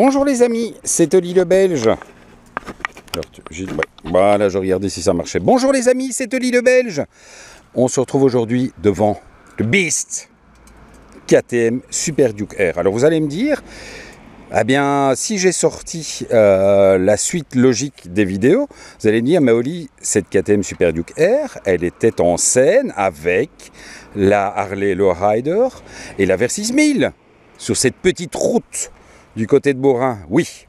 Bonjour les amis, c'est Oli le Belge. Alors, voilà, je regardais si ça marchait. Bonjour les amis, c'est Oli le Belge. On se retrouve aujourd'hui devant le Beast KTM Super Duke R. Alors vous allez me dire, eh bien, si j'ai sorti la suite logique des vidéos, vous allez me dire, mais Oli, cette KTM Super Duke R, elle était en scène avec la Harley Lowrider et la Versys 1000 sur cette petite route du côté de Beaurain. Oui,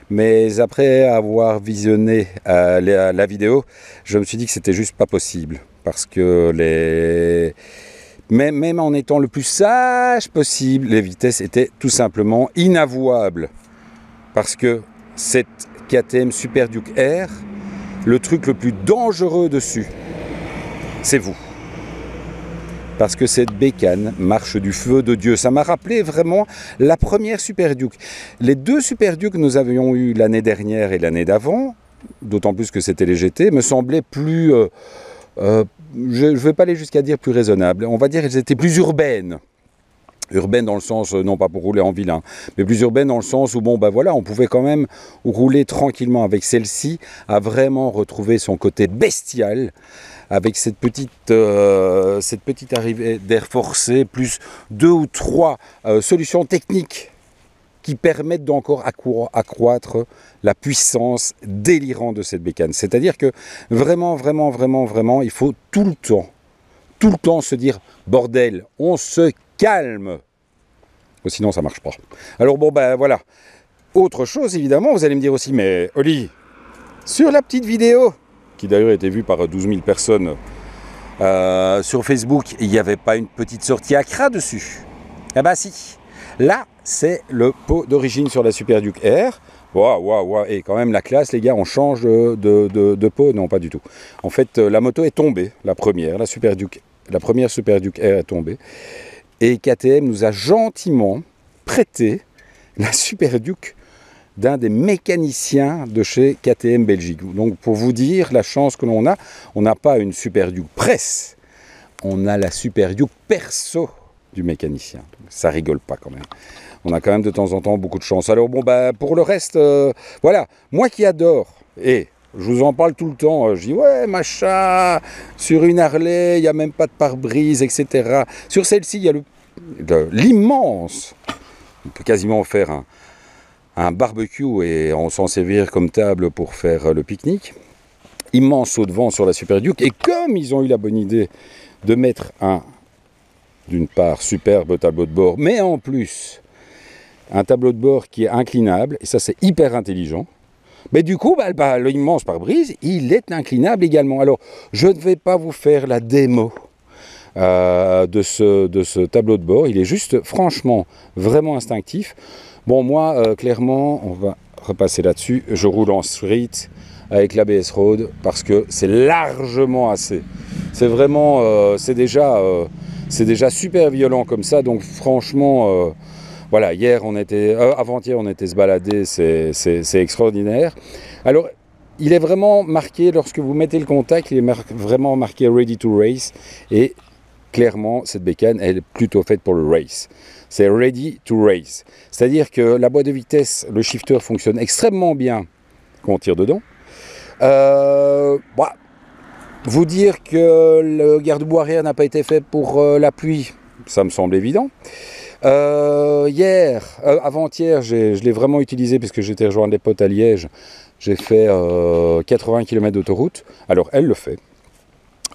mais après avoir visionné la vidéo, je me suis dit que c'était juste pas possible, parce que même en étant le plus sage possible, les vitesses étaient tout simplement inavouables. Parce que cette KTM Super Duke R, le truc le plus dangereux dessus, c'est vous. Parce que cette bécane marche du feu de Dieu. Ça m'a rappelé vraiment la première Super Duke. Les deux Super Duke que nous avions eu l'année dernière et l'année d'avant, d'autant plus que c'était les GT, me semblaient plus... je ne vais pas aller jusqu'à dire plus raisonnables. On va dire qu'elles étaient plus urbaines. Urbaines dans le sens, non pas pour rouler en ville, hein, mais plus urbaines dans le sens où, bon, ben voilà, on pouvait quand même rouler tranquillement avec celle-ci, à vraiment retrouver son côté bestial, avec cette petite arrivée d'air forcé, plus 2 ou 3 solutions techniques qui permettent d'encore accroître la puissance délirante de cette bécane. C'est-à-dire que vraiment, il faut tout le temps se dire, bordel, on se calme. Sinon, ça ne marche pas. Alors bon, ben voilà. Autre chose, évidemment, vous allez me dire aussi, mais Oli, sur la petite vidéo, qui d'ailleurs a été vue par 12 000 personnes sur Facebook, il n'y avait pas une petite sortie Accra dessus. Eh ben si. Là, c'est le pot d'origine sur la Super Duke R. Waouh, et quand même la classe, les gars, on change de pot. Non, pas du tout. En fait, la moto est tombée, la première Super Duke R est tombée. Et KTM nous a gentiment prêté la Super Duke d'un des mécaniciens de chez KTM Belgique. Donc pour vous dire la chance que l'on a, on n'a pas une Super Duke presse, on a la Super Duke perso du mécanicien. Donc, ça rigole pas quand même. On a quand même de temps en temps beaucoup de chance. Alors bon, bah, pour le reste, voilà, moi qui adore, et je vous en parle tout le temps, je dis ouais machin, sur une Harley, il n'y a même pas de pare-brise, etc. Sur celle-ci, il y a l'immense, on peut quasiment faire un barbecue et on s'en servir comme table pour faire le pique-nique. Immense saut de vent sur la Super Duke. Et comme ils ont eu la bonne idée de mettre d'une part, superbe tableau de bord, mais en plus, un tableau de bord qui est inclinable, et ça c'est hyper intelligent, mais du coup, l'immense pare-brise, il est inclinable également. Alors, je ne vais pas vous faire la démo de ce tableau de bord, il est juste, franchement, vraiment instinctif. Bon, moi, clairement, on va repasser là-dessus. Je roule en street avec l'ABS Road parce que c'est largement assez. C'est vraiment, c'est déjà super violent comme ça. Donc, franchement, voilà, avant-hier, on était se balader, c'est extraordinaire. Alors, il est vraiment marqué, lorsque vous mettez le contact, il est vraiment marqué Ready to Race. Et clairement, cette bécane, elle est plutôt faite pour le race. C'est ready to race. C'est-à-dire que la boîte de vitesse, le shifter fonctionne extrêmement bien quand on tire dedans. Vous dire que le garde-boue arrière n'a pas été fait pour la pluie, ça me semble évident. Avant-hier, je l'ai vraiment utilisé parce que j'étais rejoindre les potes à Liège. J'ai fait 80 km d'autoroute. Alors, elle le fait.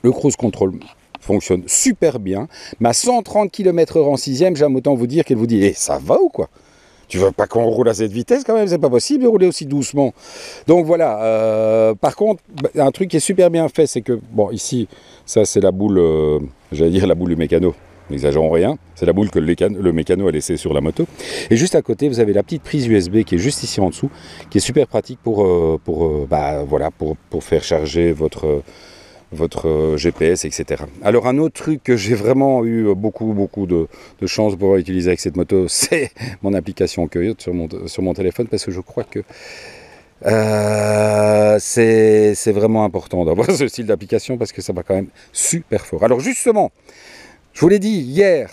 Le cruise control fonctionne super bien, mais à 130 km/h en 6e, j'aime autant vous dire qu'elle vous dit ça va ou quoi? Tu veux pas qu'on roule à cette vitesse quand même? C'est pas possible de rouler aussi doucement. Donc voilà, par contre, un truc qui est super bien fait, c'est que, bon, ici, ça c'est la boule, j'allais dire la boule du mécano, n'exagérons rien, c'est la boule que le mécano a laissée sur la moto. Et juste à côté, vous avez la petite prise USB qui est juste ici en dessous, qui est super pratique pour faire charger votre GPS, etc. Alors un autre truc que j'ai vraiment eu beaucoup de chance de pouvoir utiliser avec cette moto, c'est mon application Coyote sur mon téléphone, parce que je crois que c'est vraiment important d'avoir ce style d'application, parce que ça va quand même super fort. Alors justement, je vous l'ai dit hier,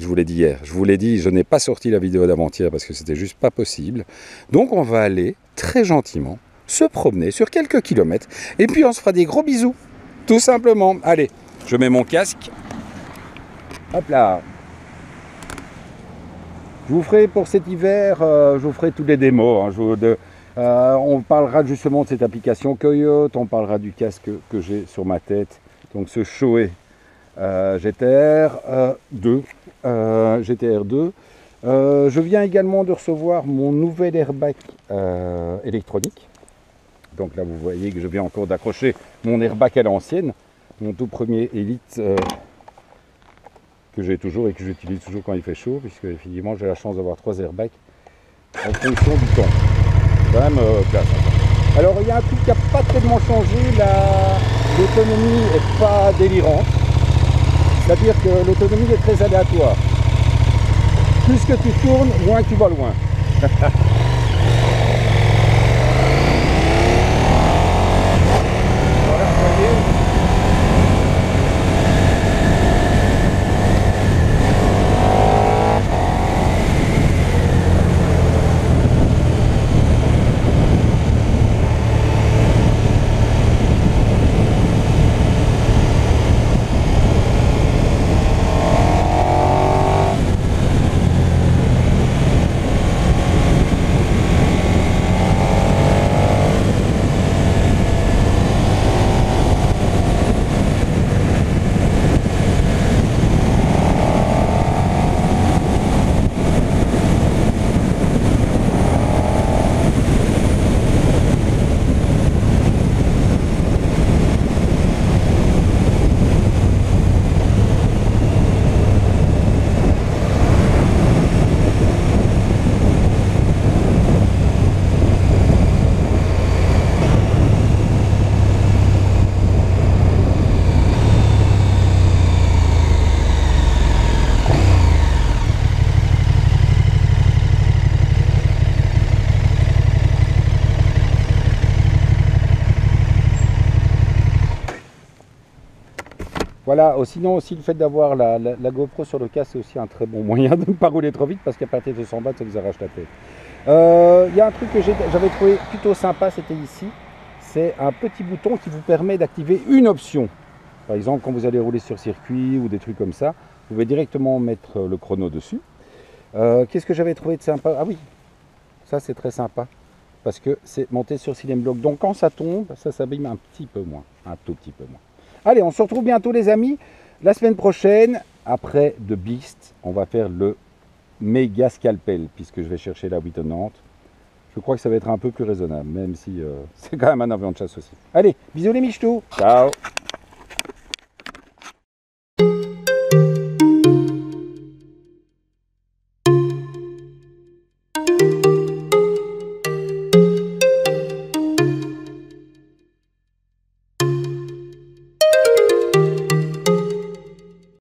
Je vous l'ai dit hier, je vous l'ai dit, je n'ai pas sorti la vidéo d'avant-hier parce que c'était juste pas possible. Donc on va aller très gentiment se promener sur quelques kilomètres et puis on se fera des gros bisous, tout simplement. Allez, je mets mon casque. Hop là. Je vous ferai pour cet hiver, je vous ferai tous les démos. On parlera justement de cette application Coyote, on parlera du casque que j'ai sur ma tête, donc ce Shoei GTR 2. Je viens également de recevoir mon nouvel airbag électronique. Donc là vous voyez que je viens encore d'accrocher mon airbag à l'ancienne, mon tout premier Elite que j'ai toujours et que j'utilise toujours quand il fait chaud, puisque effectivement j'ai la chance d'avoir 3 airbags en fonction du temps. C'est quand même classe. Alors il y a un truc qui n'a pas tellement changé, l'autonomie n'est pas délirante, c'est-à-dire que l'autonomie est très aléatoire. Plus que tu tournes, moins tu vas loin. Voilà, vous voyez. Voilà, sinon aussi le fait d'avoir la GoPro sur le casque, c'est aussi un très bon moyen de ne pas rouler trop vite parce qu'à partir de 100 bahts, ça vous arrache la tête. Il y a un truc que j'avais trouvé plutôt sympa, c'était ici. C'est un petit bouton qui vous permet d'activer une option. Par exemple, quand vous allez rouler sur circuit ou des trucs comme ça, vous pouvez directement mettre le chrono dessus. Qu'est-ce que j'avais trouvé de sympa? Ah oui, ça c'est très sympa parce que c'est monté sur Silent Block. Donc quand ça tombe, ça s'abîme un petit peu moins, un tout petit peu moins. Allez, on se retrouve bientôt les amis. La semaine prochaine, après The Beast, on va faire le méga scalpel, puisque je vais chercher la 890. Je crois que ça va être un peu plus raisonnable, même si c'est quand même un avion de chasse aussi. Allez, bisous les michetous. Ciao.